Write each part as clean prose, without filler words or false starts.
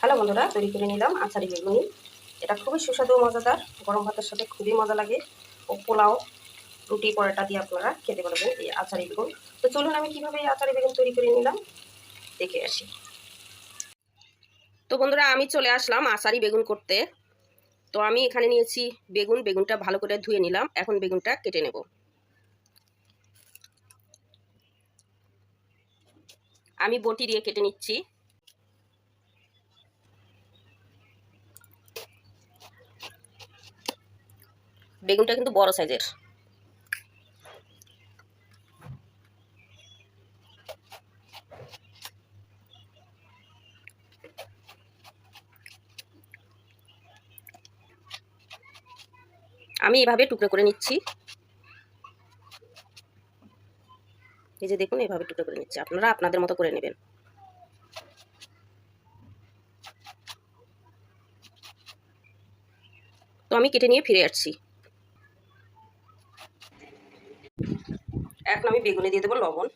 Hello বন্ধুরা, তৈরি করে নিলাম আচারি বেগুনি। এটা খুবই সুস্বাদু ও মজাদার, গরম ভাতের সাথে খুবই মজা লাগে ও পোলাও, রুটি, পরোটা দিয়ে আপনারা খেতে পারবেন এই আচারি বেগুন। তো চলুন আমি কীভাবে এই আচারি বেগুন তৈরি করে নিলাম দেখে আসি। তো বন্ধুরা, আমি চলে আসলাম আচারি বেগুন করতে। তো আমি এখানে নিয়েছি বেগুনটা ভালো করে ধুয়ে নিলাম। এখন বেগুনটা কেটে নেব। আমি বটি দিয়ে কেটে নিচ্ছি। বেগুনটা কিন্তু বড় সাইজের। আমি এভাবে টুকরো করে নিচ্ছি। এই যে দেখুন, এভাবে টুকরো করে নিচ্ছি। আপনারা আপনাদের মতো করে নেবেন। তো আমি কেটে নিয়ে ফিরে আসছি। এখন আমি বেগুনে দিয়ে দেবো লবণ,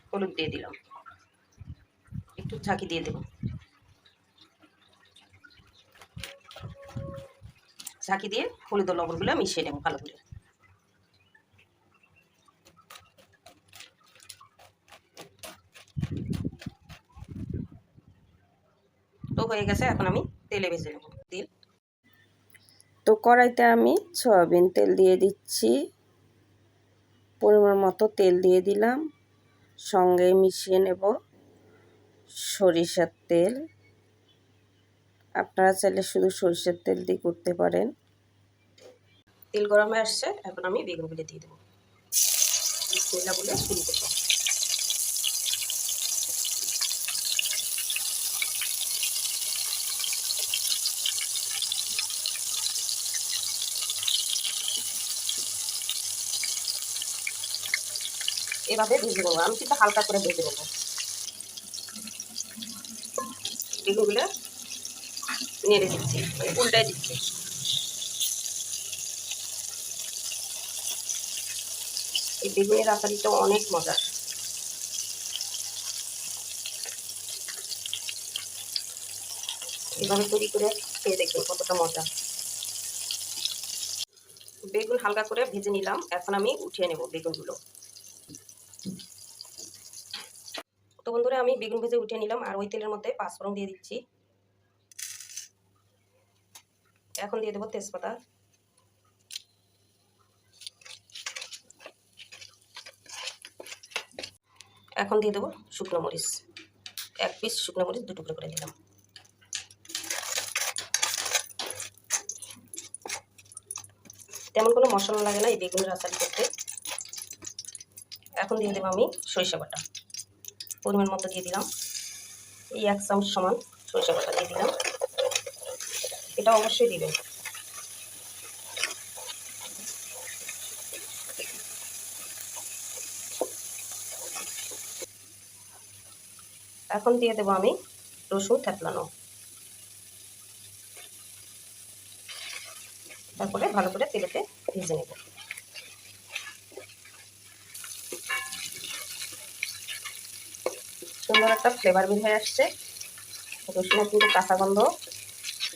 হলুদ দিয়ে দিলাম, একটু ঝাঁকি দিয়ে দেবো। ঝাঁকি দিয়ে হলুদ ও লবণগুলো মিশিয়ে নেব ভালো করে। তো হয়ে গেছে, এখন আমি তেলে ভেজে নেব। তেল তো কড়াইতে আমি সয়াবিন তেল দিয়ে দিচ্ছি। পরিমাণ মতো তেল দিয়ে দিলাম, সঙ্গে মিশিয়ে নেব সরিষার তেল। আপনারা চাইলে শুধু সরিষার তেল দিয়ে করতে পারেন। তেল গরম হয়ে আসছে, এখন আমি বেগুনগুলো দিয়ে দেবো। বিসমিল্লাহ বলে শুরু করবো। এভাবে ভেজে নেবো, আমি কিন্তু হালকা করে ভেজে নেবো বেগুনগুলো। নেড়ে দিচ্ছি, উল্টাই দিচ্ছি। এই বেগুনের আচারিটা অনেক মজার। এভাবে তৈরি করে খেয়ে দেখবেন কতটা মজা। বেগুন হালকা করে ভেজে নিলাম, এখন আমি উঠিয়ে নেব বেগুনগুলো। তো বন্ধুরা, আমি বেগুন ভেজে উঠিয়ে নিলাম, আর ওই তেলের মধ্যে পাঁচফোড়ন দিয়ে দিচ্ছি। এখন দিয়ে দেবো তেজপাতা, এখন দিয়ে দেবো শুকনো মরিচ। এক পিস শুকনো মরিচ দু টুকরো করে দিলাম। তেমন কোনো মশলা লাগে না এই বেগুনের আচার করতে। এখন দিয়ে দেবো আমি সরিষা বাটা, পরিমাণ মতো দিয়ে দিলাম। এই 1 চামচ সমান সরিষা বাটা দিয়ে দিলাম। এটা অবশ্যই দিবেন। এখন দিয়ে দেবো আমি রসুন থেতলানো। তারপরে ভালো করে তেলেতে ভেজে নেব। সুন্দর একটা ফ্লেভার বের হয়ে আসছে। রসুনের কিন্তু কাঁচা গন্ধ,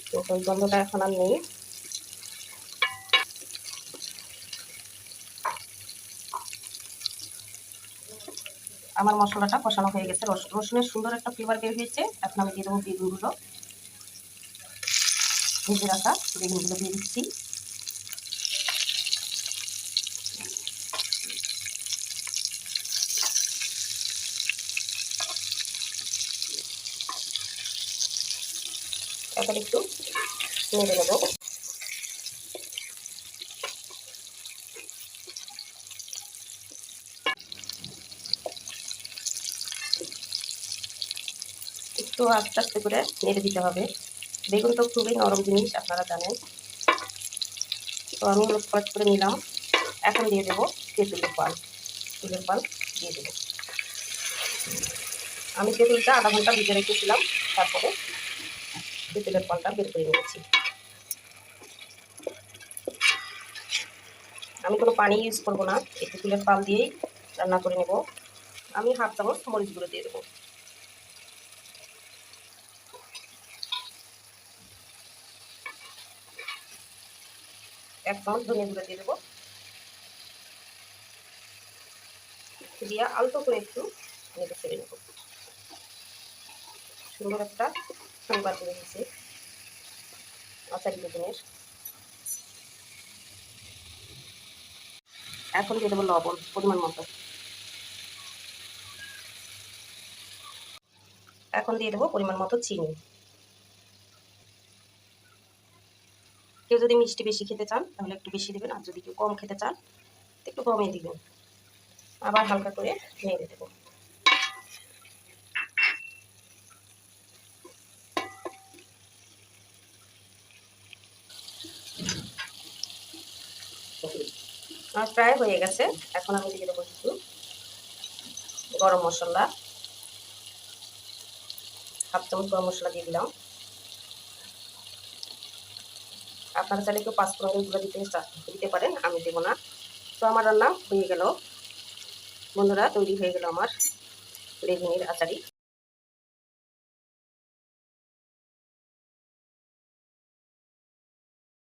তো ওই গন্ধটা এখন আর নেই। আমার মশলাটা কষানো হয়ে গেছে, রসুনের সুন্দর একটা ফ্লেভার বের হয়েছে। এখন আমি দিয়ে দেবো বেগুনগুলো, ভেজে রাখা বেগুনগুলো দিয়ে দিচ্ছি। এখন একটু নেড়ে নেবো। একটু আস্তে আস্তে করে নেড়ে দিতে হবে। বেগুন তো খুবই নরম জিনিস, আপনারা জানেন। তো আমি লটপট করে নিলাম। এখন দিয়ে দেবো তেঁতুলের পাল। তেঁতুলের পাল দিয়ে দেবো। আমি তেঁতুলটা আধা ঘন্টা ভিজে রেখেছিলাম, তারপরে তেঁতুলের পালটা বের করে নিয়েছি। আমি কোনো পানি ইউজ করবো না, এই তেঁতুলের পাল দিয়েই রান্না করে নেব। আমি হাফ চামচ মরিচ গুঁড়ো দিয়ে দেবো। এক চামচ ধনিয়া গুঁড়ো দিয়ে দেবো। দিয়ে আলতো করে একটু নেড়ে ছেড়ে নেব। সুন্দর একটা ফ্লেভার বের হয়েছে আচারি বেগুনের। এখন দিয়ে দেবো লবণ পরিমাণ মতো। এখন দিয়ে দেবো পরিমাণ মতো চিনি। কেউ যদি মিষ্টি বেশি খেতে চান তাহলে একটু বেশি দেবেন, আর যদি কেউ কম খেতে চান একটু কমই দিবেন। আবার হালকা করে নেড়ে দেবো। আমার প্রায় হয়ে গেছে। এখন আমি দিয়ে দেবো একটু গরম মশলা, হাফ চামচ গরম মশলা দিয়ে দিলাম। আপনারা চাইলে কেউ পাঁচফোড়নের গুঁড়ো দিতে পারেন, আমি দেবো না। তো আমার রান্না হয়ে গেল বন্ধুরা, তৈরি হয়ে গেল আমার বেগুনের আচারি।